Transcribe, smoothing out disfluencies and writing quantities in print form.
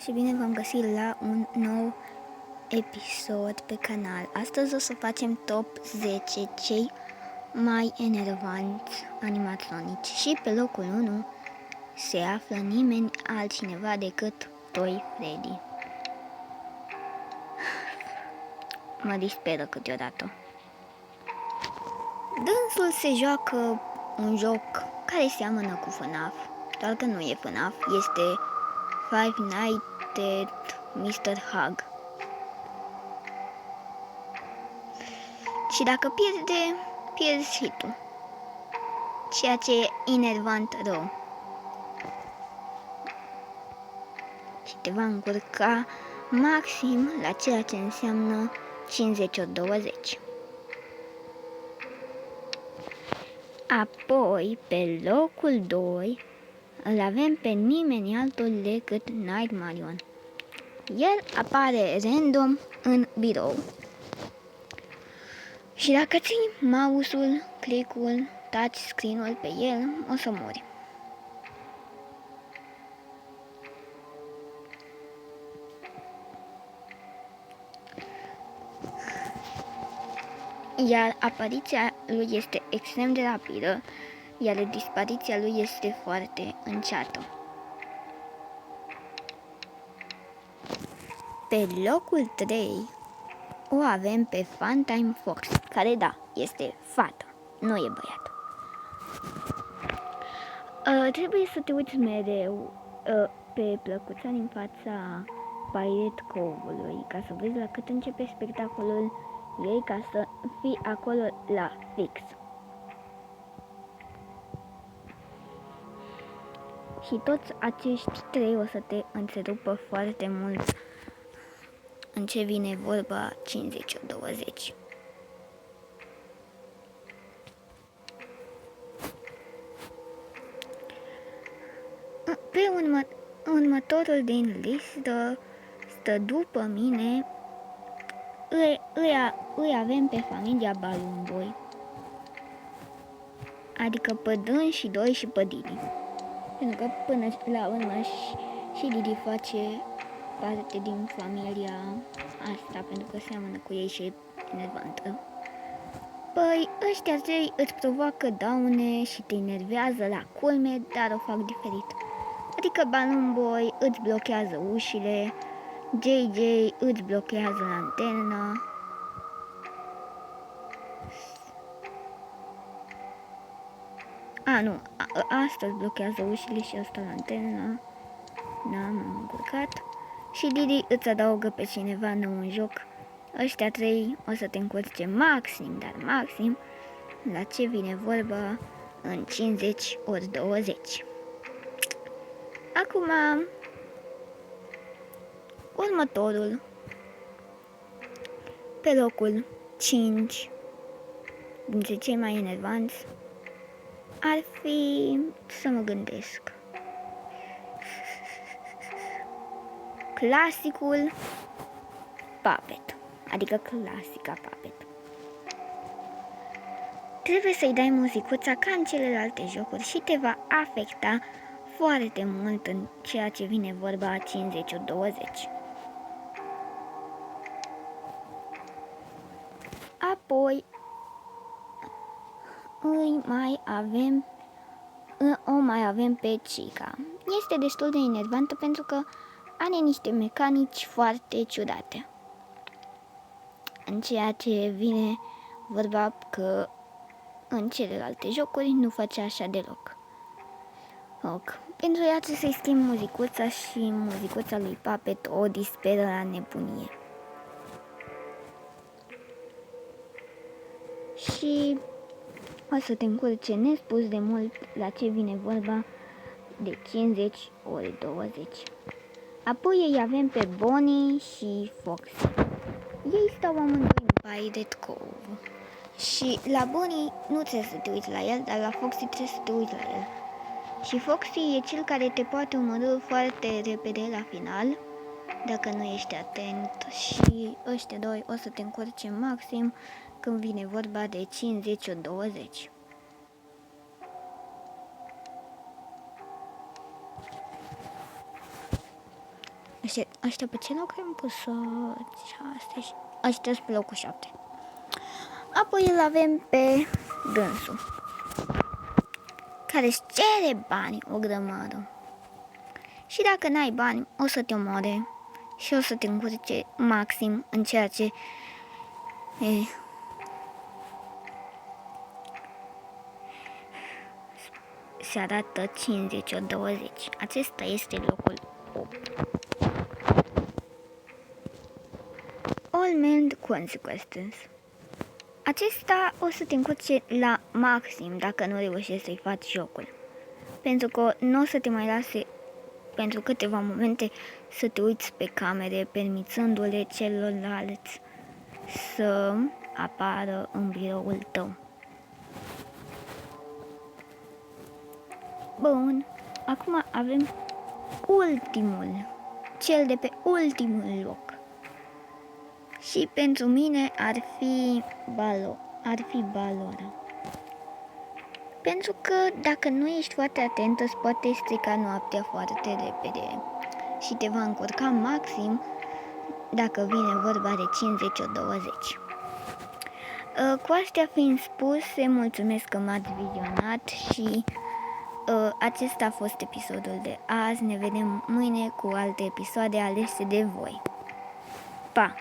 și bine v-am găsit la un nou episod pe canal. Astăzi o să facem top 10 cei mai enervanți animatronici și pe locul 1 se află nimeni altcineva decât Toy Freddy. Mă disperă câteodată. Dânsul se joacă un joc care seamănă cu FNAF, doar că nu e FNAF, este Five Nights at Mr. Hug. Și dacă pierde, pierzi hitul, ceea ce e enervant rău. Și te va încurca maxim la ceea ce înseamnă 50 ori 20. Apoi, pe locul 2, îl avem pe nimeni altul decât Nightmarion. El apare random în birou. Și dacă ții mouse-ul, click-ul, touchscreen-ul pe el, o să mori. Iar apariția lui este extrem de rapidă, iar dispariția lui este foarte înceată. Pe locul 3 o avem pe Funtime Fox, care da, este fată, nu e băiat. Trebuie să te uiți mereu pe plăcuța din fața Pirate Cove-ului, ca să vezi la cât începe spectacolul ei, ca să fii acolo la fix. Și toți acești trei o să te întrerupă foarte mult în ce vine vorba 50-20. Pe următorul din listă stă după mine, îi avem pe familia Balloon Boy, adică pe Dân și Doi și pe Didi. Pentru că până la urmă și Didi face parte din familia asta, pentru că seamănă cu ei și e enervantă. Păi ăștia trei îți provoacă daune și te enervează la culme, dar o fac diferit. Adică Balloon Boy îți blochează ușile, JJ îți blochează lanterna, asta îți blochează ușile și asta lanterna. M-am încurcat. Și Didi îți adaugă pe cineva nou în joc. Ăștia trei o să te încurce maxim, dar maxim, la ce vine vorba în 50 ori 20. Acum, următorul, pe locul 5, dintre cei mai enervanți, ar fi, să mă gândesc, clasicul Puppet, adică clasica Puppet. Trebuie să-i dai muzicuța ca în celelalte jocuri și te va afecta foarte mult în ceea ce vine vorba 50-20. Apoi o mai avem pe Chica. Este destul de enervantă pentru că are niște mecanici foarte ciudate. În ceea ce vine vorba că în celelalte jocuri nu face așa deloc. Pentru ea trebuie să-i schimb muzicuța și muzicuța lui Puppet o disperă la nebunie. Și o să te încurce nespus de mult la ce vine vorba de 50 ori 20. Apoi îi avem pe Bonnie și Foxy. Ei stau amândoi în Pirate Cove. Și la Bonnie nu trebuie să te uiți la el, dar la Foxy trebuie să te uiți la el. Și Foxy e cel care te poate omorî foarte repede la final, dacă nu ești atent, și ăștia doi o să te încurce maxim când vine vorba de 50 ori 20. Ăștia pe ce loc am pus? Ăștia sunt pe locul 7. Apoi îl avem pe dânsul, care își cere bani o grămadă. Și dacă n-ai bani, o să te omoare și o să te încurce maxim în ceea ce se arată 50 ori 20. Acesta este locul 8. All Mend Consequences. Acesta o să te încurce la maxim dacă nu reușești să-i faci jocul. Pentru că nu o să te mai lase pentru câteva momente să te uiți pe camere, permițându-le celorlalți să apară în biroul tău. Bun, acum avem ultimul, cel de pe ultimul loc. Și pentru mine ar fi Balora. Pentru că dacă nu ești foarte atent, îți poate strica noaptea foarte repede și te va încurca maxim dacă vine vorba de 50 ori 20. Cu astea fiind spuse, mulțumesc că m-ați vizionat și acesta a fost episodul de azi. Ne vedem mâine cu alte episoade alese de voi. Pa!